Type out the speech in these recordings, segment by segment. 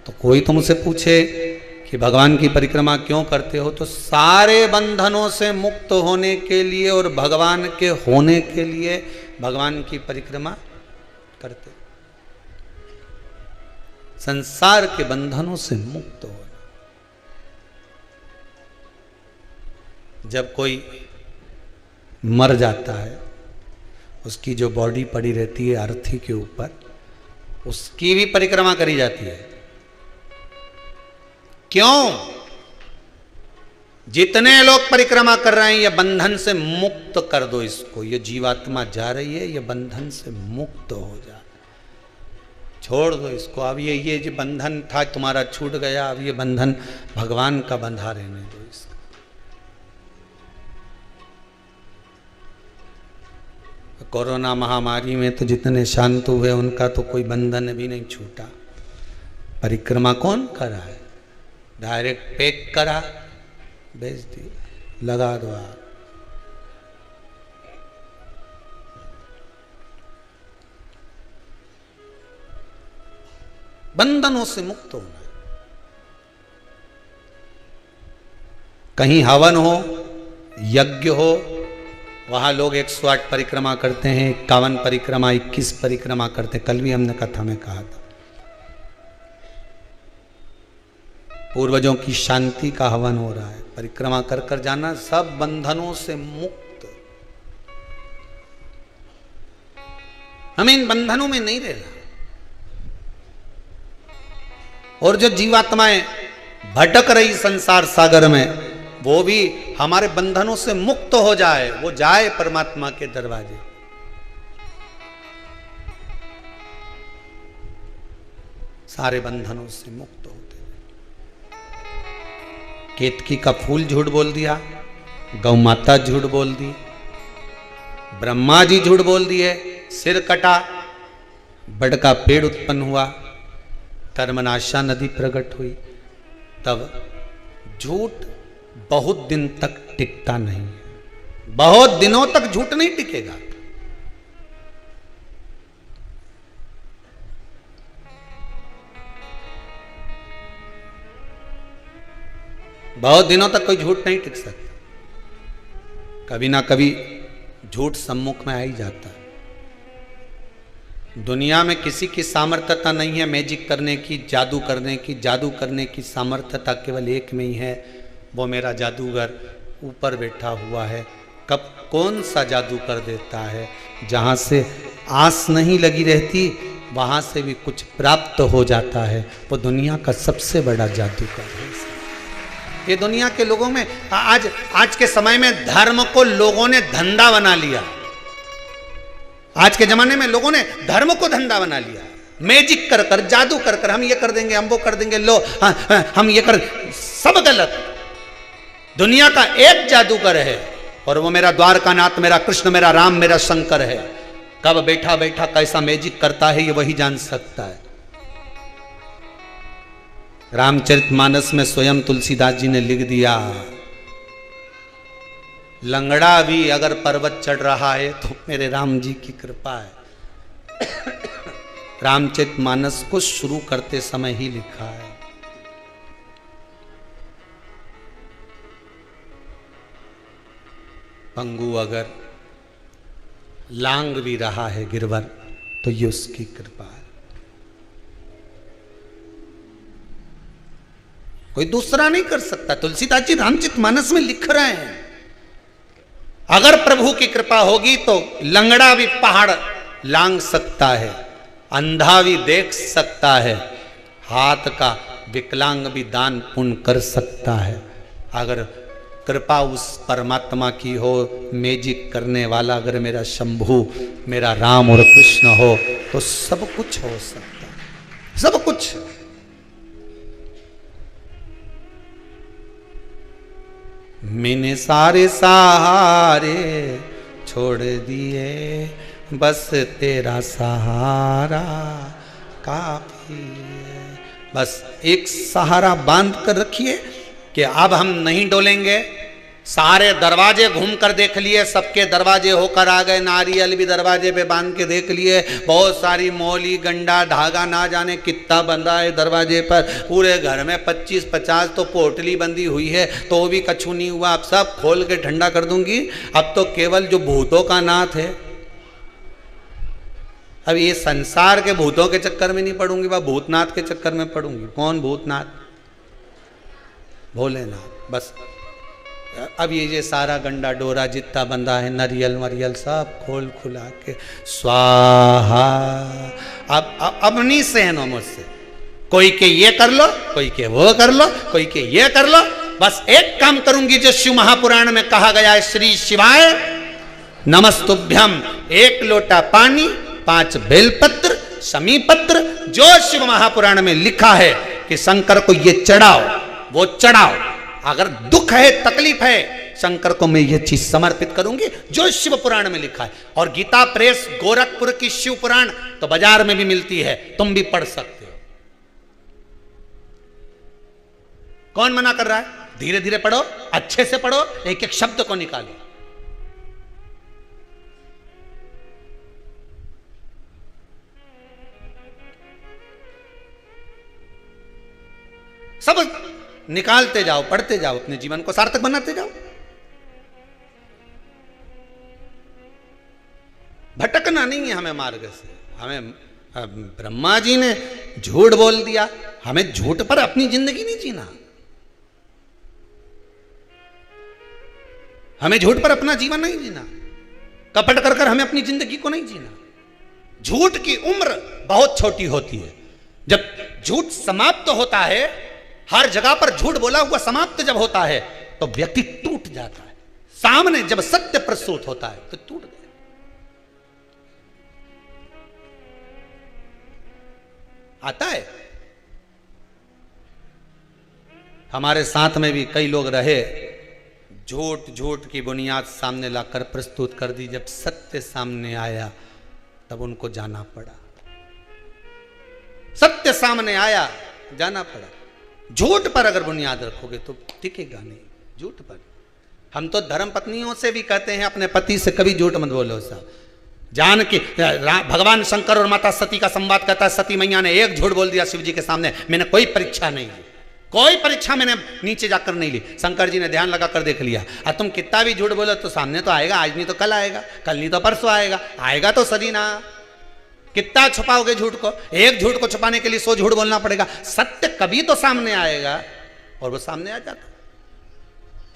तो कोई तुमसे पूछे कि भगवान की परिक्रमा क्यों करते हो, तो सारे बंधनों से मुक्त होने के लिए और भगवान के होने के लिए भगवान की परिक्रमा करते, संसार के बंधनों से मुक्त होना। जब कोई मर जाता है, उसकी जो बॉडी पड़ी रहती है अर्थी के ऊपर, उसकी भी परिक्रमा करी जाती है। क्यों? जितने लोग परिक्रमा कर रहे हैं, ये बंधन से मुक्त कर दो इसको, ये जीवात्मा जा रही है, ये बंधन से मुक्त हो जा, छोड़ दो इसको। अब ये जो बंधन था तुम्हारा छूट गया, अब ये बंधन भगवान का बंधा रहने दो इसको। कोरोना महामारी में तो जितने शांत हुए उनका तो कोई बंधन भी नहीं छूटा। परिक्रमा कौन करा है? डायरेक्ट पैक करा, भेज दी, लगा दो आप। बंधनों से मुक्त होना। कहीं हवन हो, यज्ञ हो, वहां लोग 108 परिक्रमा करते हैं, 51 परिक्रमा, 21 परिक्रमा करते हैं। कल भी हमने कथा में कहा था, पूर्वजों की शांति का हवन हो रहा है। परिक्रमा कर कर जाना, सब बंधनों से मुक्त। हमें इन बंधनों में नहीं रहना। और जो जीवात्माएं भटक रही संसार सागर में, वो भी हमारे बंधनों से मुक्त हो जाए, वो जाए परमात्मा के दरवाजे। सारे बंधनों से मुक्त होते। केतकी का फूल झूठ बोल दिया, गौ माता झूठ बोल दी, ब्रह्मा जी झूठ बोल दिए, सिर कटा, बड़ का पेड़ उत्पन्न हुआ, कर्मनाशा नदी प्रकट हुई। तब झूठ बहुत दिन तक टिकता नहीं है, बहुत दिनों तक झूठ नहीं टिकेगा। बहुत दिनों तक कोई झूठ नहीं टिक सकता। कभी ना कभी झूठ सम्मुख में आ ही जाता है। दुनिया में किसी की सामर्थ्यता नहीं है मैजिक करने की, जादू करने की। जादू करने की सामर्थ्यता केवल एक में ही है, वो मेरा जादूगर ऊपर बैठा हुआ है। कब कौन सा जादू कर देता है, जहाँ से आस नहीं लगी रहती वहाँ से भी कुछ प्राप्त हो जाता है, वो दुनिया का सबसे बड़ा जादूगर है। ये दुनिया के लोगों में आज के समय में धर्म को लोगों ने धंधा बना लिया। आज के जमाने में लोगों ने धर्म को धंधा बना लिया। मैजिक कर कर, जादू कर कर, हम ये कर देंगे, हम वो कर देंगे, लो हम ये कर, सब गलत। दुनिया का एक जादूगर है और वो मेरा द्वारकानाथ, मेरा कृष्ण, मेरा राम, मेरा शंकर है। कब बैठा बैठा कैसा मैजिक करता है ये वही जान सकता है। रामचरितमानस में स्वयं तुलसीदास जी ने लिख दिया, लंगड़ा भी अगर पर्वत चढ़ रहा है तो मेरे राम जी की कृपा है। रामचरितमानस को शुरू करते समय ही लिखा है। पंगु अगर लांग भी रहा है गिरवर तो ये उसकी कृपा है, कोई दूसरा नहीं कर सकता। तुलसीदास जी रामचरितमानस में लिख रहे हैं, अगर प्रभु की कृपा होगी तो लंगड़ा भी पहाड़ लांग सकता है, अंधा भी देख सकता है, हाथ का विकलांग भी दान पुण्य कर सकता है। अगर कृपा उस परमात्मा की हो, मैजिक करने वाला अगर मेरा शंभु, मेरा राम और कृष्ण हो, तो सब कुछ हो सकता है, सब कुछ। मैंने सारे सहारे छोड़ दिए, बस तेरा सहारा काफी है। बस एक सहारा बांध कर रखिए कि अब हम नहीं डोलेंगे, सारे दरवाजे घूम कर देख लिए, सबके दरवाजे होकर आ गए, नारियल भी दरवाजे पे बांध के देख लिए, बहुत सारी मौली गंडा धागा ना जाने कितना बंधा है दरवाजे पर, पूरे घर में 25-50 तो पोटली बंधी हुई है, तो भी कछु नहीं हुआ। अब सब खोल के ठंडा कर दूंगी, अब तो केवल जो भूतों का नाथ है, अब ये संसार के भूतों के चक्कर में नहीं पड़ूंगी, वह भूतनाथ के चक्कर में पड़ूंगी। कौन भूतनाथ? भोलेनाथ। बस अब ये सारा गंडा डोरा जितना बंधा है, नरियल मरियल सब खोल खुला के स्वाहा। अब नहीं सहनो मुझसे, कोई के ये कर लो, कोई के वो कर लो, कोई के ये कर लो। बस एक काम करूंगी जो शिव महापुराण में कहा गया है, श्री शिवाय नमस्तुभ्यम, 1 लोटा पानी, 5 बेलपत्र, समीपत्र, जो शिव महापुराण में लिखा है कि शंकर को ये चढ़ाओ, वो चढ़ाओ। अगर दुख है, तकलीफ है, शंकर को मैं ये चीज समर्पित करूंगी जो शिव पुराण में लिखा है। और गीता प्रेस गोरखपुर की शिव पुराण तो बाजार में भी मिलती है, तुम भी पढ़ सकते हो। कौन मना कर रहा है? धीरे धीरे पढ़ो, अच्छे से पढ़ो, एक एक शब्द को निकालो। सब निकालते जाओ, पढ़ते जाओ, अपने जीवन को सार्थक बनाते जाओ। भटकना नहीं है हमें मार्ग से। हमें ब्रह्मा जी ने झूठ बोल दिया, हमें झूठ पर अपनी जिंदगी नहीं जीना, हमें झूठ पर अपना जीवन नहीं जीना, कपट कर कर हमें अपनी जिंदगी को नहीं जीना। झूठ की उम्र बहुत छोटी होती है। जब झूठ समाप्त होता है, हर जगह पर झूठ बोला हुआ समाप्त जब होता है, तो व्यक्ति टूट जाता है। सामने जब सत्य प्रस्तुत होता है तो टूट गया। आता है हमारे साथ में भी कई लोग रहे, झूठ की बुनियाद सामने लाकर प्रस्तुत कर दी, जब सत्य सामने आया तब उनको जाना पड़ा। सत्य सामने आया, जाना पड़ा। झूठ पर अगर बुनियाद रखोगे तो टिकेगा नहीं। झूठ पर हम तो धर्म पत्नियों से भी कहते हैं, अपने पति से कभी झूठ मत बोलो साहब। जान के भगवान शंकर और माता सती का संवाद कहता है, सती मैया ने एक झूठ बोल दिया शिव जी के सामने, मैंने कोई परीक्षा नहीं ली, कोई परीक्षा मैंने नीचे जाकर नहीं ली। शंकर जी ने ध्यान लगा कर देख लिया। और तुम कितना भी झूठ बोलो तो सामने तो आएगा, आज नहीं तो कल आएगा, कल नहीं तो परसों आएगा, आएगा तो सदी ना। कितना छुपाओगे झूठ को? एक झूठ को छुपाने के लिए 100 झूठ बोलना पड़ेगा। सत्य कभी तो सामने आएगा, और वो सामने आ जाता।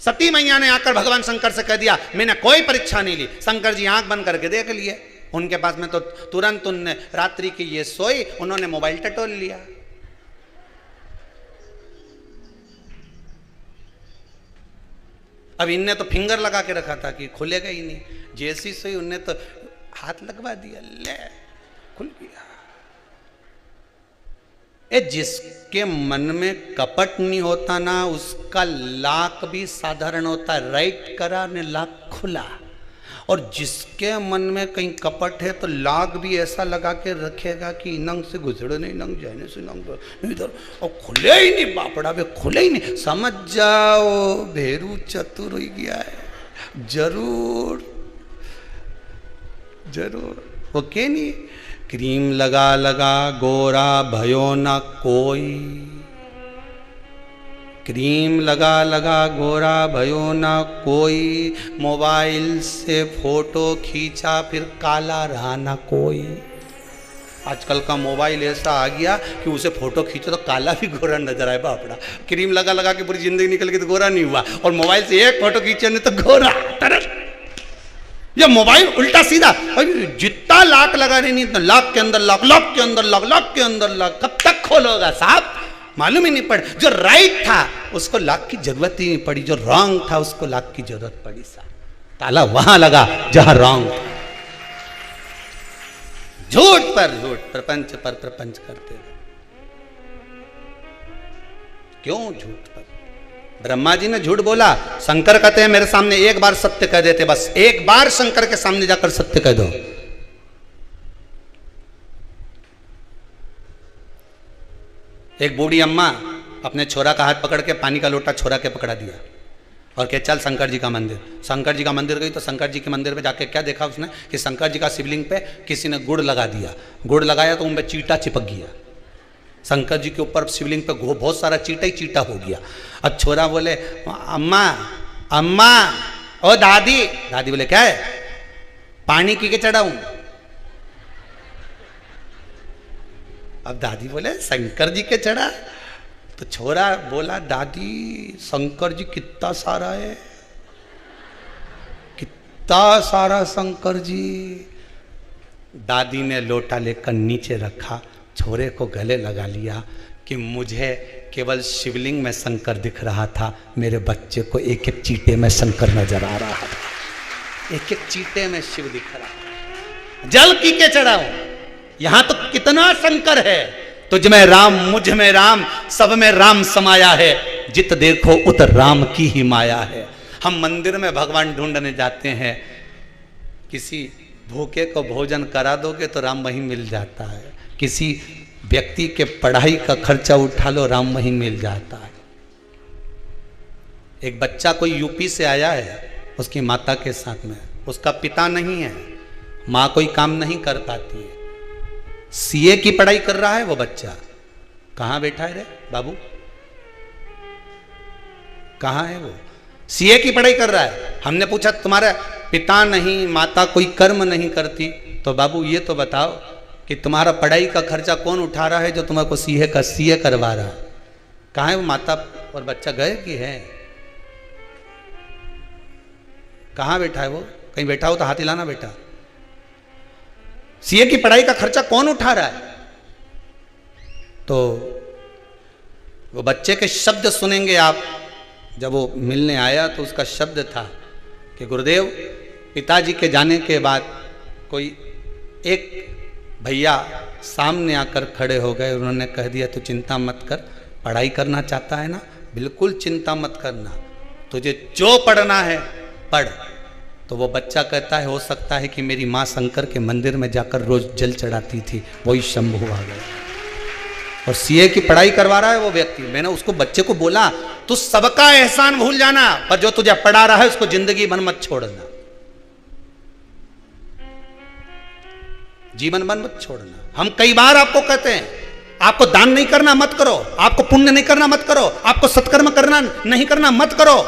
सती मैया ने आकर भगवान शंकर से कह दिया, मैंने कोई परीक्षा नहीं ली। शंकर जी आंख बंद करके देख लिए, उनके पास में तो तुरंत उनने रात्रि की ये सोई, उन्होंने मोबाइल टटोल लिया। अब इनने तो फिंगर लगा के रखा था कि खुलेगा ही नहीं, जैसी सोई उनने तो हाथ लगवा दिया, ले खुल गया। जिसके मन में कपट नहीं होता ना, उसका लाक भी साधारण होता है, राइट करा ने लाक खुला। और जिसके मन में कहीं कपट है तो लाक भी ऐसा लगा के रखेगा कि नंग से गुजरे नहीं, नंग जाने से नंग इधर, और खुले ही नहीं, बापड़ा पे खुले ही नहीं। समझ जाओ भेरू चतुर हो गया है। जरूर जरूर ओके नहीं। क्रीम लगा लगा गोरा भयो ना कोई, क्रीम लगा लगा गोरा भयो ना कोई, मोबाइल से फोटो खींचा फिर काला रहा ना कोई। आजकल का मोबाइल ऐसा आ गया कि उसे फोटो खींचो तो काला भी गोरा नजर आए बापड़ा। क्रीम लगा लगा के पूरी जिंदगी निकल गई तो गोरा नहीं हुआ, और मोबाइल से एक फोटो खींचे नहीं तो गोरा तरह। ये मोबाइल उल्टा सीधा, जितना लाख लगा रही नहीं, इतना लाख के अंदर लाख, लाख के अंदर लाख, लाख के अंदर लाख, कब तक खोलोगा साहब? मालूम ही नहीं पड़ा। जो राइट था उसको लाख की जरूरत ही नहीं पड़ी, जो रॉन्ग था उसको लाख की जरूरत पड़ी साहब। ताला वहां लगा जहां रॉन्ग था। झूठ पर झूठ, प्रपंच पर प्रपंच करते रहे। क्यों झूठ पर? ब्रह्मा जी ने झूठ बोला, शंकर कहते हैं मेरे सामने एक बार सत्य कह देते, बस एक बार शंकर के सामने जाकर सत्य कह दो। एक बूढ़ी अम्मा अपने छोरा का हाथ पकड़ के पानी का लोटा छोरा के पकड़ा दिया। और क्या, चल शंकर जी का मंदिर। शंकर जी का मंदिर गई तो शंकर जी के मंदिर में जाके क्या देखा उसने कि शंकर जी का शिवलिंग पे किसी ने गुड़ लगा दिया। गुड़ लगाया तो उनपे चींटा चिपक गया। शंकर जी के ऊपर शिवलिंग पे बहुत सारा चींटा ही चींटा हो गया। अब छोरा बोले अम्मा अम्मा ओ दादी। दादी बोले क्या है, पानी की के चढ़ाऊं। अब दादी बोले शंकर जी के चढ़ा। तो छोरा बोला दादी शंकर जी कितना सारा है, कितना सारा शंकर जी। दादी ने लोटा लेकर नीचे रखा, छोरे को गले लगा लिया कि मुझे केवल शिवलिंग में शंकर दिख रहा था, मेरे बच्चे को एक एक चीटे में शंकर नजर आ रहा था। एक एक चीटे में शिव दिख रहा। जल की के चढ़ाऊं, यहां तो कितना शंकर है। तुझ में राम मुझ में राम, सब में राम समाया है, जित देखो उत राम की ही माया है। हम मंदिर में भगवान ढूंढने जाते हैं, किसी भूखे को भोजन करा दोगे तो राम वहीं मिल जाता है। किसी व्यक्ति के पढ़ाई का खर्चा उठा लो, राम वहीं मिल जाता है। एक बच्चा कोई यूपी से आया है उसकी माता के साथ में, उसका पिता नहीं है, माँ कोई काम नहीं कर पाती है, सीए की पढ़ाई कर रहा है वो बच्चा। कहाँ बैठा है रे बाबू, कहाँ है वो? सीए की पढ़ाई कर रहा है। हमने पूछा तुम्हारा पिता नहीं, माता कोई कर्म नहीं करती, तो बाबू ये तो बताओ कि तुम्हारा पढ़ाई का खर्चा कौन उठा रहा है जो तुम्हारे सीए करवा रहा है? कहाँ है वो? माता और बच्चा गए कि है? कहाँ बैठा है वो? कहीं बैठा हो तो हाथ हिलाना बेटा। सीए की पढ़ाई का खर्चा कौन उठा रहा है? तो वो बच्चे के शब्द सुनेंगे आप। जब वो मिलने आया तो उसका शब्द था कि गुरुदेव, पिताजी के जाने के बाद कोई एक भैया सामने आकर खड़े हो गए, उन्होंने कह दिया तू चिंता मत कर, पढ़ाई करना चाहता है ना, बिल्कुल चिंता मत करना, तुझे जो पढ़ना है पढ़। तो वो बच्चा कहता है हो सकता है कि मेरी माँ शंकर के मंदिर में जाकर रोज जल चढ़ाती थी, वही शंभू आ गया और सीए की पढ़ाई करवा रहा है वो व्यक्ति। मैंने उसको बच्चे को बोला तू सबका एहसान भूल जाना, पर जो तुझे पढ़ा रहा है उसको जिंदगी भर मत छोड़ना, जीवन भर मत छोड़ना। हम कई बार आपको कहते हैं आपको दान नहीं करना मत करो, आपको पुण्य नहीं करना मत करो, आपको सत्कर्म करना नहीं करना मत करो,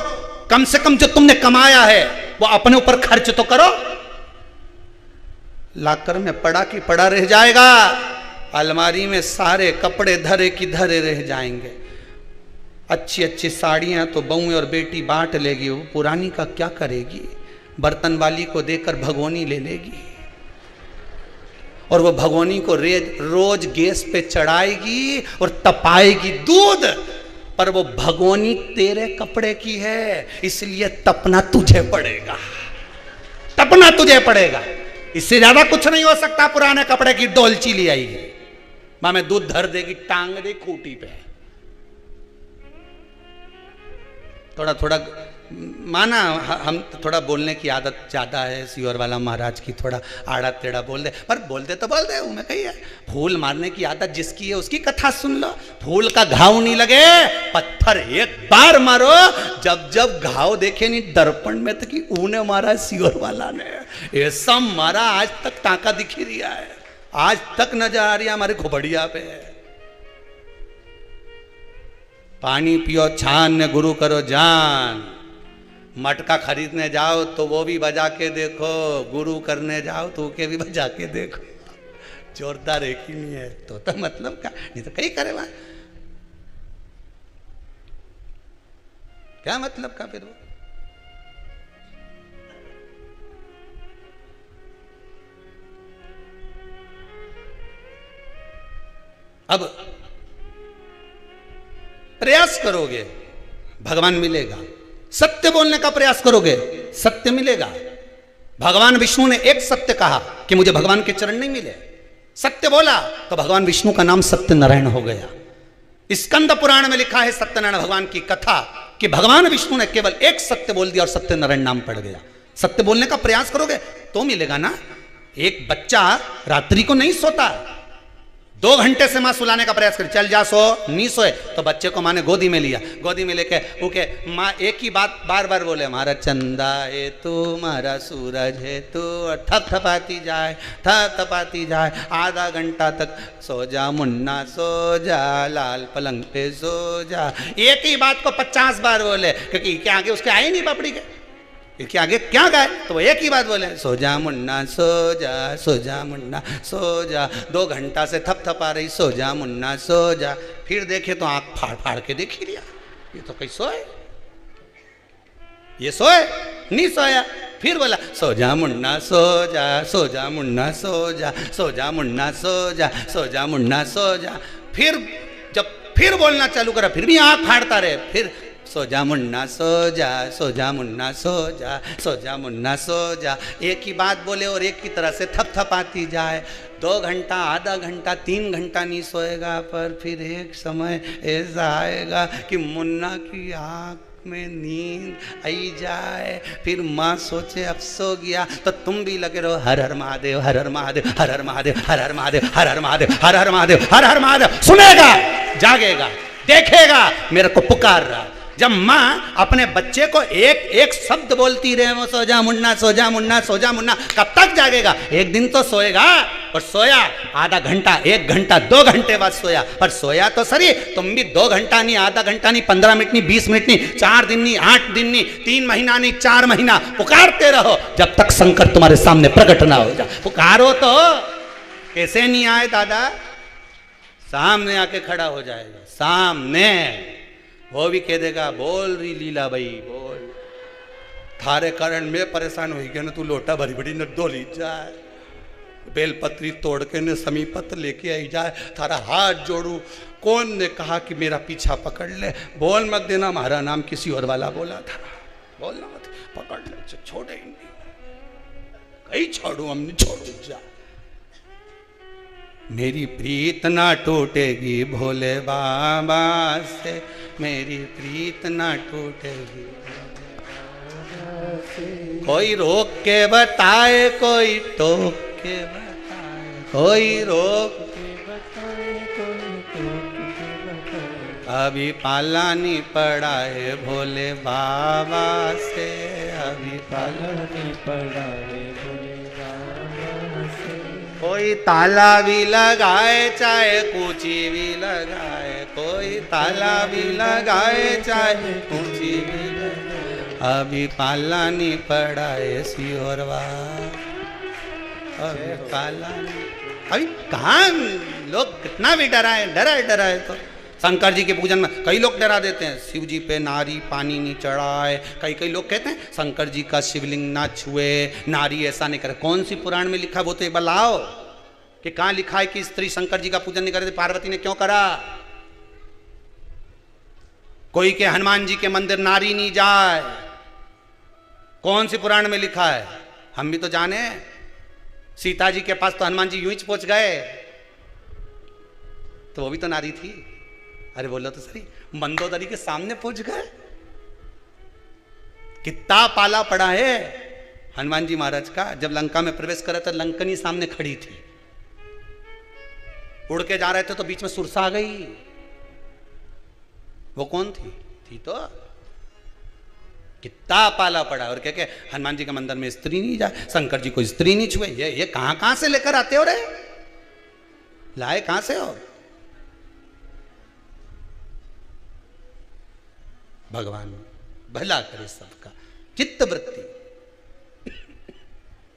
कम से कम जो तुमने कमाया है वो अपने ऊपर खर्च तो करो। लाकर में पड़ा की पड़ा रह जाएगा, अलमारी में सारे कपड़े धरे की धरे रह जाएंगे। अच्छी अच्छी साड़ियां तो बहू और बेटी बांट लेगी, वो पुरानी का क्या करेगी? बर्तन वाली को देकर भगोनी ले लेगी और वो भगोनी को रोज गैस पे चढ़ाएगी और तपाएगी दूध, पर वो भगोनी तेरे कपड़े की है, इसलिए तपना तुझे पड़ेगा, तपना तुझे पड़ेगा। इससे ज्यादा कुछ नहीं हो सकता। पुराने कपड़े की डोलची ले आएगी, मां में दूध धर देगी, टांग दे खूटी पे। थोड़ा थोड़ा माना हम थोड़ा बोलने की आदत ज्यादा है, सियोर वाला महाराज की, थोड़ा आड़ा टेढ़ा बोल दे, पर बोलते तो बोल दे, मैं कही है। फूल मारने की आदत जिसकी है उसकी कथा सुन लो। फूल का घाव नहीं लगे, पत्थर एक बार मारो। जब जब घाव देखे नहीं दर्पण में तो कि ऊने मारा सियोर वाला ने, ऐसा मारा आज तक टाका दिख ही रहा है, आज तक नजर आ रही है हमारे खोपड़िया पे। पानी पियो छान, गुरु करो जान। मटका खरीदने जाओ तो वो भी बजा के देखो, गुरु करने जाओ तो के भी बजा के देखो। जोरदार एक ही नहीं है तो मतलब क्या, नहीं तो कहीं करे वहां क्या मतलब का। फिर वो अब प्रयास करोगे भगवान मिलेगा, सत्य बोलने का प्रयास करोगे सत्य मिलेगा। भगवान विष्णु ने एक सत्य कहा कि मुझे भगवान के चरण नहीं मिले, सत्य बोला तो भगवान विष्णु का नाम सत्यनारायण हो गया। स्कंद पुराण में लिखा है सत्यनारायण भगवान की कथा कि भगवान विष्णु ने केवल एक सत्य बोल दिया और सत्यनारायण नाम पड़ गया। सत्य बोलने का प्रयास करोगे तो मिलेगा ना। एक बच्चा रात्रि को नहीं सोता, 2 घंटे से माँ सुलाने का प्रयास करी, चल जा सो, नहीं सोए तो बच्चे को माँ ने गोदी में लिया, गोदी में लेके ओके माँ एक ही बात बार बार बोले, हमारा चंदा है तू, हमारा सूरज है तू, और थप थपाती जाए, आधा घंटा तक सो जा मुन्ना सो जा, लाल पलंग पे सो जा, एक ही बात को 50 बार बोले, क्योंकि क्या आगे उसके आए नहीं पापड़ी के, इसके आगे क्या गाए, तो वो एक ही बात बोले, सो जा मुन्ना सो जा मुन्ना सो जा। 2 घंटा से थपथपा रही, सो जा मुन्ना सो जा। फिर देखे तो आंख फाड़ फाड़ के देख ही लिया, ये तो कहीं सोए, ये सोए नहीं सोया। फिर बोला सो जा मुन्ना सो जा मुन्ना सो जा मुन्ना सो जा मुन्ना सो जा। फिर जब फिर बोलना चालू करा, फिर भी आंख फाड़ता रहे, फिर सो जा मुन्ना सो जा मुन्ना सो जा मुन्ना सो जा। एक ही बात बोले और एक ही तरह से थपथपाती जाए। 2 घंटा, आधा घंटा, 3 घंटा नहीं सोएगा, पर फिर एक समय ऐसा आएगा कि मुन्ना की आँख में नींद आई जाए। फिर माँ सोचे अब सो गया, तो तुम भी लगे रहो हर हर महादेव, हर हर महादेव, हर हर महादेव, हर हर महादेव, हर हर महादेव, हर हर महादेव, हर हर महादेव। सुनेगा, जागेगा, देखेगा मेरे को पुकार रहा। जब माँ अपने बच्चे को एक एक शब्द बोलती रहे, वो सो जा मुन्ना सो जा मुन्ना सो जा मुन्ना, कब तक जागेगा? एक दिन तो सोएगा, और सोया आधा घंटा, 1 घंटा, 2 घंटे बाद सोया, पर सोया तो सही। तुम भी 2 घंटा नहीं, आधा घंटा नहीं, 15 मिनट नहीं, 20 मिनट नहीं, 4 दिन नहीं, 8 दिन नहीं, 3 महीना नहीं, 4 महीना पुकारते रहो, जब तक शंकर तुम्हारे सामने प्रकट ना हो जाए। पुकारो तो कैसे नहीं आए दादा, सामने आके खड़ा हो जाएगा, सामने वो भी कह देगा, बोल रही लीला भाई बोल, थारे कारण में परेशान हो गया ना, तू लोटा भरी बड़ी न डोली जाए, बेलपत्री तोड़ के न समीपत लेके आई जाए, थारा हाथ जोड़ू, कौन ने कहा कि मेरा पीछा पकड़ ले, बोल मत देना हमारा नाम किसी और वाला बोला था, बोलना मत, पकड़ ले, छोड़े ही नहीं, कहीं छोड़ू हम नहीं छोड़ू जा। मेरी प्रीत ना टूटेगी भोले बाबा से, मेरी प्रीत ना टूटेगी। कोई रोक के बताए, कोई टोक के बताए, कोई रोक के बताए, कोई टोक के बताए। अभी पाला नहीं पड़ा है भोले बाबा से, अभी पाला नहीं पड़ा है भोले बाबा से। कोई ताला भी लगाए, चाहे कूची भी लगाए, कोई ताला भी लगाए, चाहे कूची भी लगाए। अभी पाला नहीं पड़ा ऐसी और अभी पाला नहीं, अभी कहाँ लोग कितना भी डराए, डराए तो शंकर जी के पूजन में कई लोग डरा देते हैं, शिव जी पे नारी पानी नहीं चढ़ाए, कई लोग कहते हैं शंकर जी का शिवलिंग ना छुए, नारी ऐसा नहीं करे। कौन सी पुराण में लिखा, वो तो एक बार लाओ कि कहाँ लिखा है कि स्त्री शंकर जी का पूजन नहीं करे, पार्वती ने क्यों करा? कोई के हनुमान जी के मंदिर नारी नहीं जाए, कौन सी पुराण में लिखा है? हम भी तो जाने, सीता जी के पास तो हनुमान जी यूं ही पहुंच गए, तो वो भी तो नारी थी। अरे बोलो तो सही, मंदोदरी के सामने पहुंच गए, कितना पाला पड़ा है हनुमान जी महाराज का। जब लंका में प्रवेश करा तो लंकनी सामने खड़ी थी, उड़ के जा रहे थे तो बीच में सुरसा आ गई। वो कौन थी तो कितना पाला पड़ा। और क्या हनुमान जी के मंदिर में स्त्री नहीं जाए, शंकर जी को स्त्री नहीं छुए, ये कहां से लेकर आते हो रे, लाए कहां से हो? भगवान भला करे सबका, चित्त वृत्ति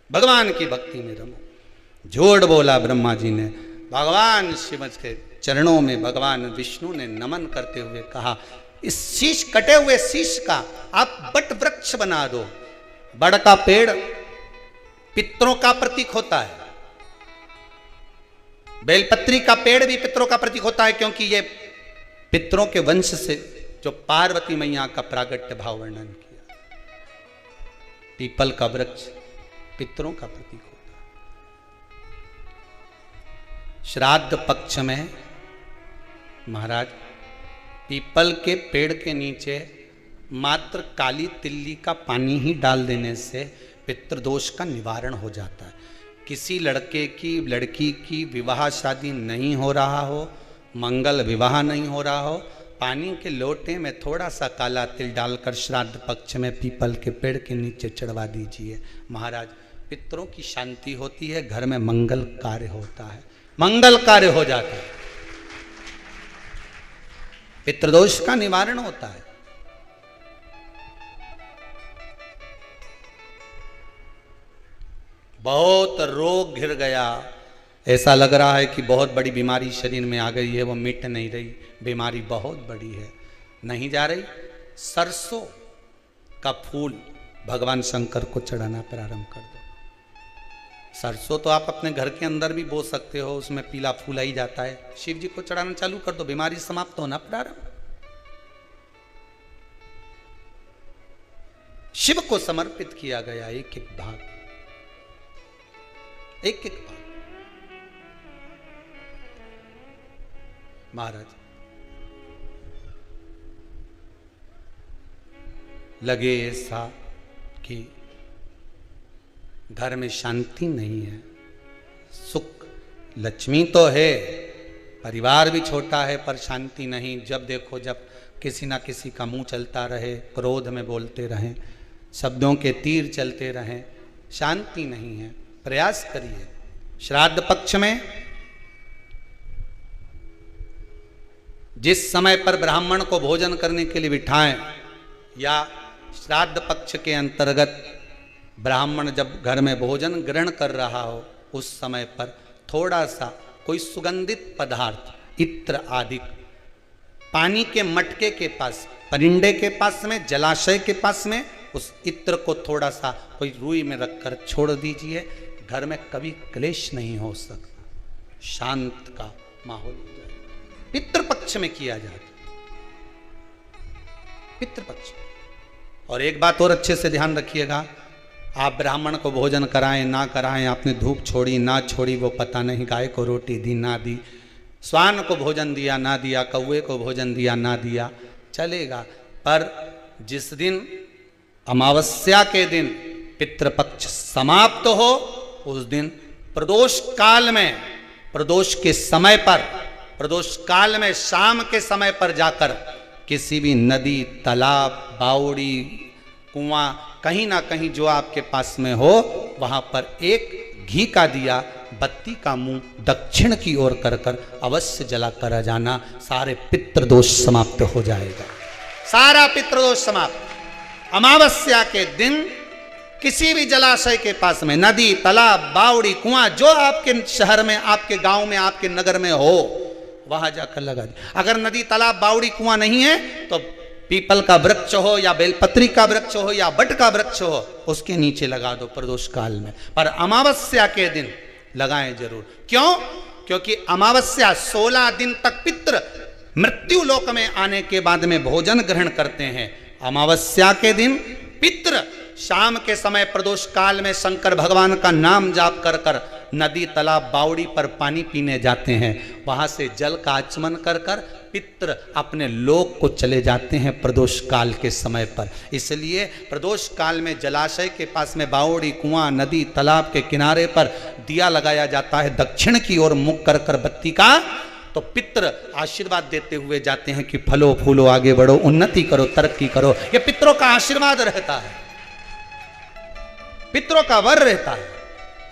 भगवान की भक्ति में रमो। झूठ बोला ब्रह्मा जी ने, भगवान शिव के चरणों में भगवान विष्णु ने नमन करते हुए कहा, इस शीश, कटे हुए शीश का आप बट वृक्ष बना दो। बड़ का पेड़ पितरों का प्रतीक होता है, बेलपत्री का पेड़ भी पितरों का प्रतीक होता है, क्योंकि ये पितरों के वंश से जो पार्वती मैया का प्रागट्य भाव वर्णन किया। पीपल का वृक्ष पितरों का प्रतीक होता है। श्राद्ध पक्ष में महाराज पीपल के पेड़ के नीचे मात्र काली तिल्ली का पानी ही डाल देने से पितृदोष का निवारण हो जाता है। किसी लड़के की लड़की की विवाह शादी नहीं हो रहा हो, मंगल विवाह नहीं हो रहा हो, पानी के लोटे में थोड़ा सा काला तिल डालकर श्राद्ध पक्ष में पीपल के पेड़ के नीचे चढ़वा दीजिए। महाराज, पितरों की शांति होती है, घर में मंगल कार्य होता है, मंगल कार्य हो जाता है, पितृदोष का निवारण होता है। बहुत रोग घिर गया, ऐसा लग रहा है कि बहुत बड़ी बीमारी शरीर में आ गई है, वो मिट नहीं रही, बीमारी बहुत बड़ी है, नहीं जा रही। सरसों का फूल भगवान शंकर को चढ़ाना प्रारंभ कर दो। सरसों तो आप अपने घर के अंदर भी बो सकते हो, उसमें पीला फूल ही जाता है, शिव जी को चढ़ाना चालू कर दो, बीमारी समाप्त होना प्रारंभ। शिव को समर्पित किया गया एक एक भाग, एक एक भाग। महाराज, लगे ऐसा कि घर में शांति नहीं है, सुख लक्ष्मी तो है, परिवार भी छोटा है पर शांति नहीं। जब देखो जब किसी ना किसी का मुंह चलता रहे, क्रोध में बोलते रहें, शब्दों के तीर चलते रहें, शांति नहीं है। प्रयास करिए श्राद्ध पक्ष में जिस समय पर ब्राह्मण को भोजन करने के लिए बिठाएं, या श्राद्ध पक्ष के अंतर्गत ब्राह्मण जब घर में भोजन ग्रहण कर रहा हो, उस समय पर थोड़ा सा कोई सुगंधित पदार्थ, इत्र आदि, पानी के मटके के पास, परिंडे के पास में, जलाशय के पास में उस इत्र को थोड़ा सा कोई रुई में रखकर छोड़ दीजिए। घर में कभी क्लेश नहीं हो सकता, शांत का माहौल हो जाए। पितृपक्ष में किया जाता, पितृपक्ष। और एक बात और अच्छे से ध्यान रखिएगा, आप ब्राह्मण को भोजन कराएं ना कराएं, आपने धूप छोड़ी ना छोड़ी वो पता नहीं, गाय को रोटी दी ना दी, स्वान को भोजन दिया ना दिया, कौवे को भोजन दिया ना दिया, चलेगा। पर जिस दिन अमावस्या के दिन पितृपक्ष समाप्त हो, उस दिन प्रदोष काल में, प्रदोष के समय पर, प्रदोष काल में शाम के समय पर जाकर किसी भी नदी, तालाब, बावड़ी, कुआं, कहीं ना कहीं जो आपके पास में हो, वहां पर एक घी का दिया, बत्ती का मुंह दक्षिण की ओर कर कर अवश्य जला कर जाना। सारे पितृदोष समाप्त हो जाएगा, सारा पितृदोष समाप्त। अमावस्या के दिन किसी भी जलाशय के पास में, नदी, तालाब, बावड़ी, कुआं, जो आपके शहर में, आपके गांव में, आपके नगर में हो, वहां जाकर लगा दे। अगर नदी, तालाब, बावड़ी, कुआं नहीं है तो पीपल का वृक्ष हो या बेलपत्री का वृक्ष हो या बट का वृक्ष हो, उसके नीचे लगा दो प्रदोष काल में। पर अमावस्या के दिन लगाएं जरूर। क्यों? क्योंकि अमावस्या 16 दिन तक पितृ मृत्यु लोक में आने के बाद में भोजन ग्रहण करते हैं। अमावस्या के दिन पितृ शाम के समय प्रदोष काल में शंकर भगवान का नाम जाप कर कर नदी, तालाब, बावड़ी पर पानी पीने जाते हैं। वहां से जल का आचमन कर कर पितृ अपने लोक को चले जाते हैं प्रदोष काल के समय पर। इसलिए प्रदोष काल में जलाशय के पास में, बावड़ी, कुआं, नदी, तालाब के किनारे पर दिया लगाया जाता है दक्षिण की ओर मुख कर कर बत्ती का। तो पितृ आशीर्वाद देते हुए जाते हैं कि फलो फूलो, आगे बढ़ो, उन्नति करो, तरक्की करो। ये पितरों का आशीर्वाद रहता है, पितरों का वर रहता है।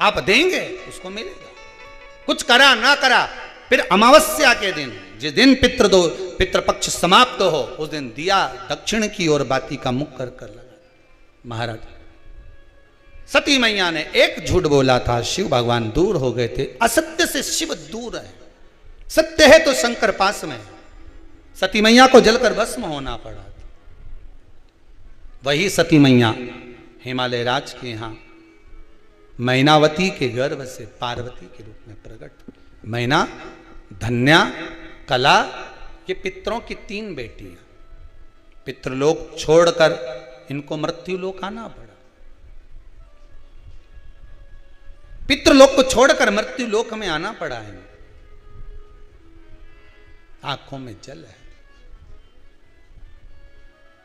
आप देंगे उसको मिलेगा, कुछ करा ना करा। फिर अमावस्या के दिन, जिस दिन पितृपक्ष समाप्त हो, उस दिन दिया दक्षिण की ओर बाती का मुख कर कर लगा। महाराज, सती मैया ने एक झूठ बोला था, शिव भगवान दूर हो गए थे। असत्य से शिव दूर है, सत्य है तो शंकर पास में। सती मैया को जलकर भस्म होना पड़ा था। वही सती मैया हिमालय राज के यहां मैनावती के गर्भ से पार्वती के रूप में प्रकट। मैना, धन्या, कला, ये पितरों की 3 बेटियां। पितृलोक छोड़कर इनको मृत्युलोक आना पड़ा। पितृलोक को छोड़कर मृत्युलोक में आना पड़ा है। आंखों में जल है।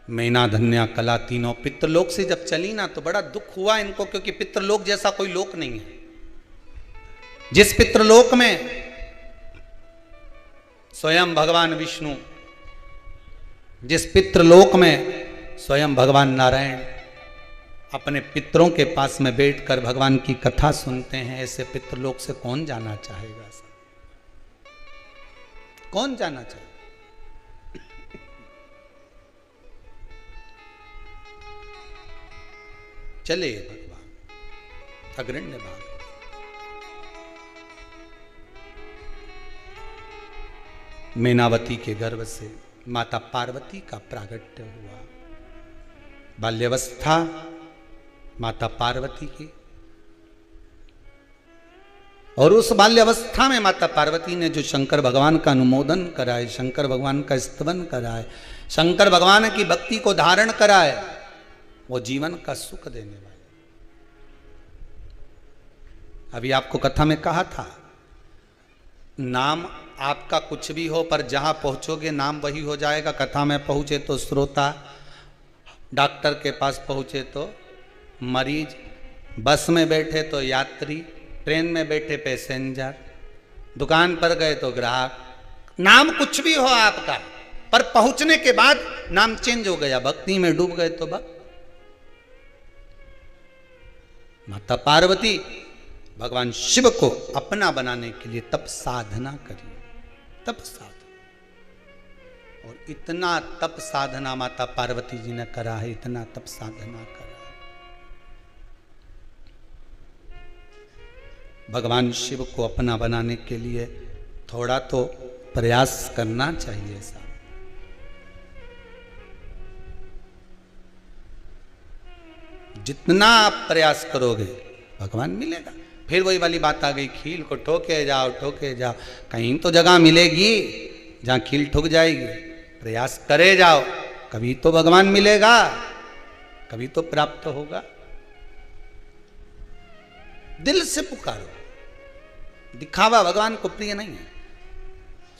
मैना, धन्या, कला तीनों पितृलोक से जब चली ना, तो बड़ा दुख हुआ इनको, क्योंकि पितृलोक जैसा कोई लोक नहीं है। जिस पितृलोक में स्वयं भगवान विष्णु, जिस पितृलोक में स्वयं भगवान नारायण अपने पितरों के पास में बैठकर भगवान की कथा सुनते हैं, ऐसे पितृलोक से कौन जाना चाहेगा? कौन जाना चाहेगा? चले भगवान अग्रण्य भाग। मैनावती के गर्भ से माता पार्वती का प्रागट्य हुआ। बाल्यावस्था माता पार्वती की, और उस बाल्यावस्था में माता पार्वती ने जो शंकर भगवान का अनुमोदन कराए, शंकर भगवान का स्तवन कराए, शंकर भगवान की भक्ति को धारण कराए, वो जीवन का सुख देने वाले। अभी आपको कथा में कहा था, नाम आपका कुछ भी हो पर जहां पहुंचोगे नाम वही हो जाएगा। कथा में पहुंचे तो श्रोता, डॉक्टर के पास पहुंचे तो मरीज, बस में बैठे तो यात्री, ट्रेन में बैठे पैसेंजर, दुकान पर गए तो ग्राहक। नाम कुछ भी हो आपका, पर पहुंचने के बाद नाम चेंज हो गया। भक्ति में डूब गए तो भक्त। माता पार्वती भगवान शिव को अपना बनाने के लिए तप साधना करी, तप साधना। और इतना तप साधना माता पार्वती जी ने करा है, इतना तप साधना करा। भगवान शिव को अपना बनाने के लिए थोड़ा तो प्रयास करना चाहिए साहब। जितना आप प्रयास करोगे भगवान मिलेगा। फिर वही वाली बात आ गई, खील को ठोके जाओ, ठोके जाओ, कहीं तो जगह मिलेगी जहां खील ठुक जाएगी। प्रयास करे जाओ, कभी तो भगवान मिलेगा, कभी तो प्राप्त होगा। दिल से पुकारो। दिखावा भगवान को प्रिय नहीं है।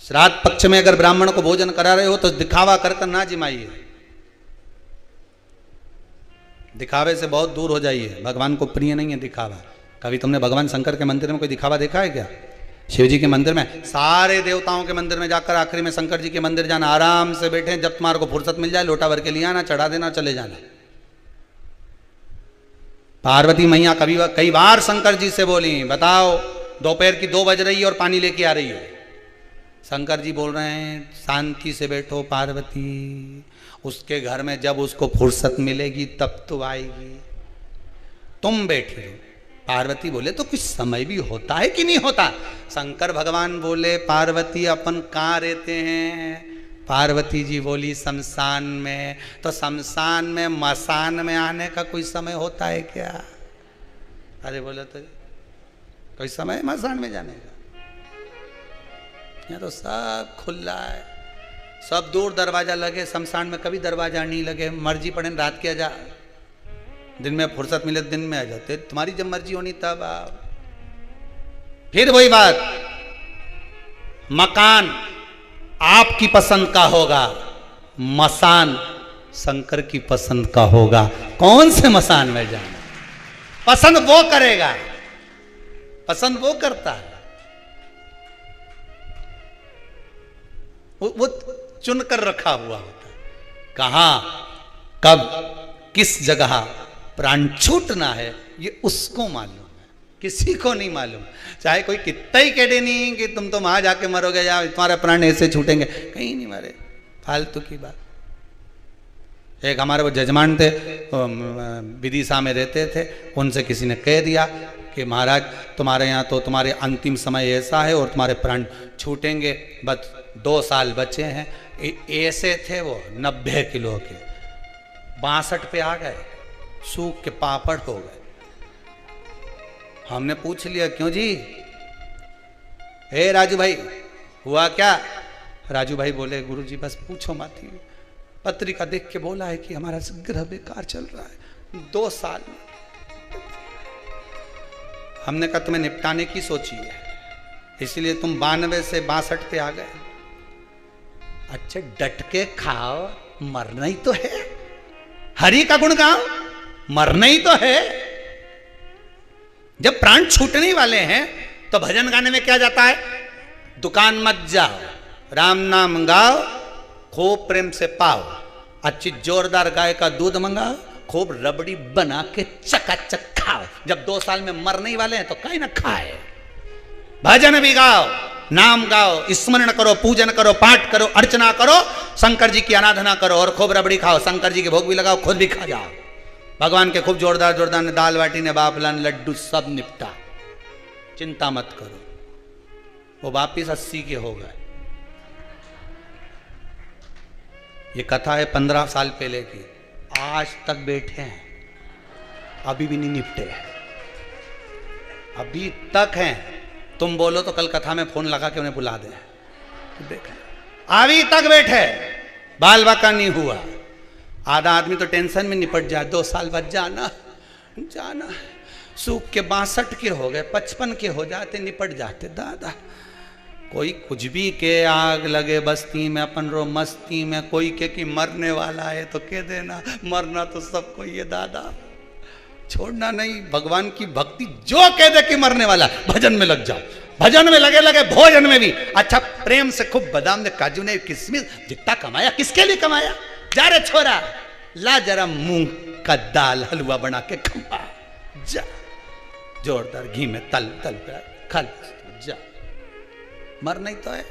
श्राद्ध पक्ष में अगर ब्राह्मण को भोजन करा रहे हो तो दिखावा कर कर ना जिमाइए, दिखावे से बहुत दूर हो जाइए। भगवान को प्रिय नहीं है दिखावा। कभी तुमने भगवान शंकर के मंदिर में कोई दिखावा देखा है क्या? शिव जी के मंदिर में, सारे देवताओं के मंदिर में जाकर आखिरी में शंकर जी के मंदिर जाना, आराम से बैठे, जब तुम्हारे को फुर्सत मिल जाए लोटा भर के लिया ना, चढ़ा देना, चले जाना। पार्वती मैया कई बार शंकर जी से बोली, बताओ दोपहर की 2 बज रही है और पानी लेके आ रही है। शंकर जी बोल रहे हैं शांति से बैठो पार्वती, उसके घर में जब उसको फुर्सत मिलेगी तब तो आएगी, तुम बैठे रहो। पार्वती बोले तो कुछ समय भी होता है कि नहीं होता? शंकर भगवान बोले पार्वती अपन कहाँ रहते हैं? पार्वती जी बोली शमशान में। तो शमशान में मसान में आने का कोई समय होता है क्या? अरे बोले तो कोई समय मसान में जाने का? यहाँ तो सब खुला है, सब दूर दरवाजा लगे। शमशान में कभी दरवाजा नहीं लगे, मर्जी पड़े रात के आ जा, दिन में फुर्सत मिले दिन में आ जाते। तुम्हारी जब मर्जी होनी तब आओ। फिर वही बात, मकान आपकी पसंद का होगा, मसान शंकर की पसंद का होगा। कौन से मसान में जाना पसंद वो करेगा, पसंद वो करता है। वो चुनकर रखा हुआ होता है, कहां कब किस जगह प्राण छूटना है ये उसको मालूम है, किसी को नहीं मालूम। चाहे कोई कितना ही कह दे नहीं कि तुम तो वहां जाके मरोगे या तुम्हारे प्राण ऐसे छूटेंगे, कहीं नहीं मरे, फालतू की बात। एक हमारे वो जजमान थे, विदिशा में रहते थे, उनसे किसी ने कह दिया कि महाराज तुम्हारे यहाँ तो तुम्हारे अंतिम समय ऐसा है और तुम्हारे प्राण छूटेंगे, बस 2 साल बचे हैं। ऐसे थे वो 90 किलो के, 62 पे आ गए, सूख के पापड़ हो गए। हमने पूछ लिया क्यों जी? हे राजू भाई हुआ क्या? राजू भाई बोले गुरुजी बस पूछो मत, पत्रिका देख के बोला है कि हमारा ग्रह बेकार चल रहा है 2 साल में। हमने कहा तुम्हें निपटाने की सोची है, इसलिए तुम 92 से 62 पे आ गए। अच्छा डट के खाओ, मरना ही तो है, हरि का गुण गाओ, मरना ही तो है। जब प्राण छूटने वाले हैं तो भजन गाने में क्या जाता है? दुकान मत जाओ, राम नाम गाओ, खूब प्रेम से पाओ, अच्छी जोरदार गाय का दूध मंगाओ, खूब रबड़ी बना के चकाचक खाओ। जब 2 साल में मरने वाले हैं तो कहीं ना खाए। भजन भी गाओ, नाम गाओ, स्मरण करो, पूजन करो, पाठ करो, अर्चना करो, शंकर जी की आराधना करो और खूब रबड़ी खाओ, शंकर जी के भोग भी लगाओ, खुद भी खा जाओ। भगवान के खूब जोरदार जोरदार ने दाल बाटी ने बाफलान लड्डू सब निपटा, चिंता मत करो। वो वापिस 80 के हो गए। ये कथा है 15 साल पहले की, आज तक बैठे हैं, अभी भी नहीं निपटे हैं, अभी तक हैं। तुम बोलो तो कल कथा में फोन लगा के उन्हें बुला दे, देख अभी तक बैठे, बाल बाका नहीं हुआ। आधा आदमी तो टेंशन में निपट जाए, 2 साल बाद जाना जाना, सूख के 62 के हो गए, 55 के हो जाते, निपट जाते। दादा कोई कुछ भी के आग लगे बस्ती में, अपन रो मस्ती में, कोई के कि मरने वाला है तो कह देना, मरना तो सबको ये दादा, छोड़ना नहीं। भगवान की भक्ति जो कह दे कि मरने वाला, भजन में लग जाओ, भजन में लगे लगे, भोजन में भी अच्छा प्रेम से खूब बादाम ने, काजू ने, किशमिश, जितना कमाया किसके लिए कमाया? जा रे छोरा, ला जरा मूंग का दाल हलवा बना के खा जा, जोरदार घी में तल तल कर खा जा, मर नहीं तो है।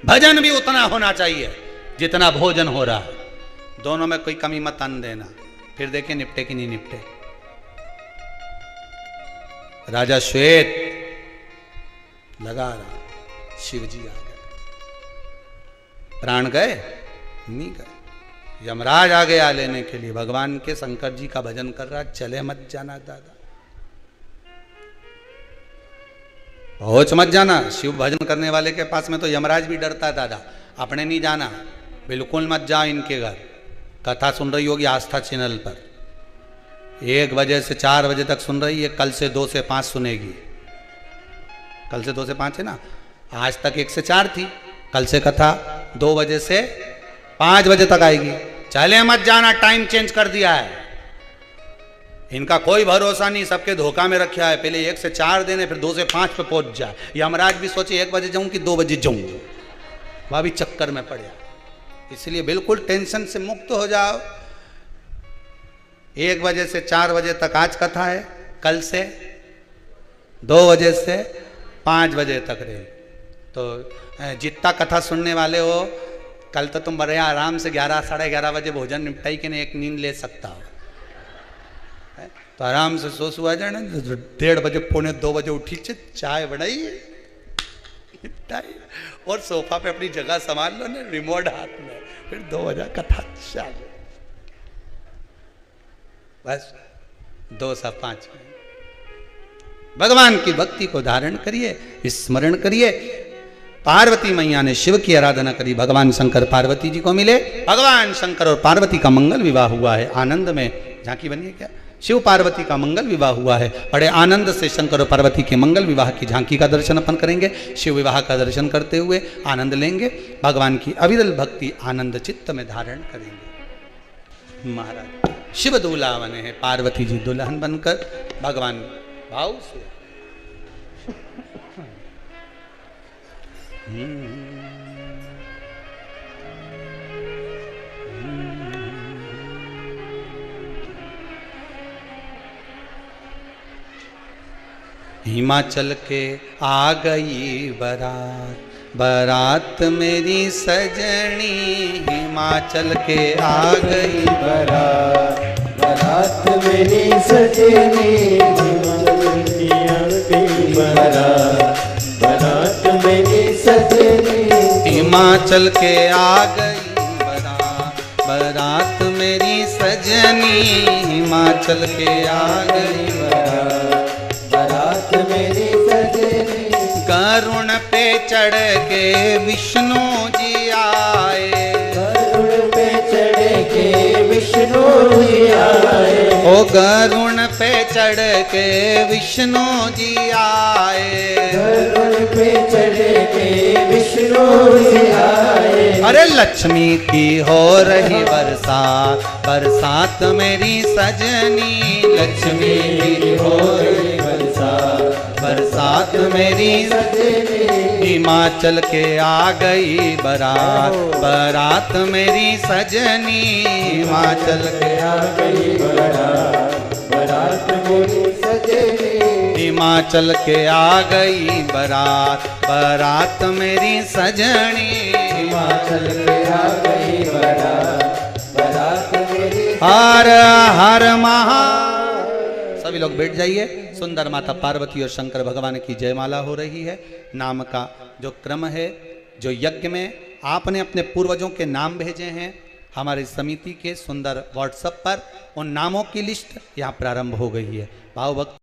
भजन भी उतना होना चाहिए जितना भोजन हो रहा है, दोनों में कोई कमी मत आन देना, फिर देखें निपटे कि नहीं निपटे। राजा श्वेत लगा रहा, शिव जी आ गए, प्राण गए नहीं गए, यमराज आ गया लेने के लिए। भगवान के शंकर जी का भजन कर रहा, चले मत जाना दादा, पहुंच मत जाना। शिव भजन करने वाले के पास में तो यमराज भी डरता है दादा, अपने नहीं जाना, बिल्कुल मत जाओ इनके घर। कथा सुन रही होगी आस्था चैनल पर, 1 बजे से 4 बजे तक सुन रही है, कल से 2 से 5 सुनेगी। कल से 2 से 5 है ना, आज तक 1 से 4 थी, कल से कथा 2 बजे से 5 बजे तक आएगी। चले मत जाना, टाइम चेंज कर दिया है, इनका कोई भरोसा नहीं, सबके धोखा में रखा है। पहले 1 से 4 देने, फिर 2 से 5 पे पहुंच जाए। यमराज भी सोचे 1 बजे जाऊं कि 2 बजे जाऊं, वह भी चक्कर में पड़ जाए। इसलिए बिल्कुल टेंशन से मुक्त हो जाओ। 1 बजे से 4 बजे तक आज कथा है, कल से 2 बजे से 5 बजे तक रहे। तो जितना कथा सुनने वाले हो, कल तो तुम बड़े आराम से 11 साढ़े 11 बजे भोजन निपटाई के नहीं, एक नींद ले सकता हो, तो आराम से सो आ जाना। 1:30 बजे पौने 2 बजे उठी, चाय बनाई निपटाई और सोफा पे अपनी जगह संभाल लो ना, रिमोट हाथ में, फिर 2 बजे कथा चालू, बस 2 से 5 में भगवान की भक्ति को धारण करिए, स्मरण करिए। पार्वती मैया ने शिव की आराधना करी, भगवान शंकर पार्वती जी को मिले। भगवान शंकर और पार्वती का मंगल विवाह हुआ है, आनंद में झांकी बनी है क्या? शिव पार्वती का मंगल विवाह हुआ है, बड़े आनंद से शंकर और पार्वती के मंगल विवाह की झांकी का दर्शन अपन करेंगे। शिव विवाह का दर्शन करते हुए आनंद लेंगे, भगवान की अविरल भक्ति आनंद चित्त में धारण करेंगे। महाराज शिव दूल्हा बने हैं, पार्वती जी दुल्हन बनकर भगवान भाव से हिमाचल के आ गई बारात, बारात मेरी सजनी, हिमाचल के आ गई बारात, बारात मेरी सजनी, हिमाचल की आ गई बारात, बारात मेरी सजनी, हिमाचल के आ गई बारात, बारात मेरी सजनी, हिमाचल के आ गई बारात, बारात मेरी सजनी। गरुण पे चढ़ के विष्णु जी आए, गरुड़ पे चढ़ के विष्णु जी आए, ओ गरुण पे चढ़ के विष्णु जी आए, गरुड़ पे चढ़ के विष्णु जी आए। अरे लक्ष्मी की हो रही बरसात, बरसात मेरी सजनी, लक्ष्मी की हो रही बरसात मेरी सजनी हिमाचल के आ गई बारात, बारात मेरी सजनी हिमाचल के आ गई बारात मेरी सजनी हिमाचल के आ गई बारात, बारात मेरी सजनी हिमाचल के आ गई बारात मेरी हर हर महा। सभी लोग बैठ जाइए। सुंदर माता पार्वती और शंकर भगवान की जयमाला हो रही है। नाम का जो क्रम है, जो यज्ञ में आपने अपने पूर्वजों के नाम भेजे हैं हमारी समिति के सुंदर व्हाट्सएप पर, उन नामों की लिस्ट यहाँ प्रारंभ हो गई है। भाव भक्त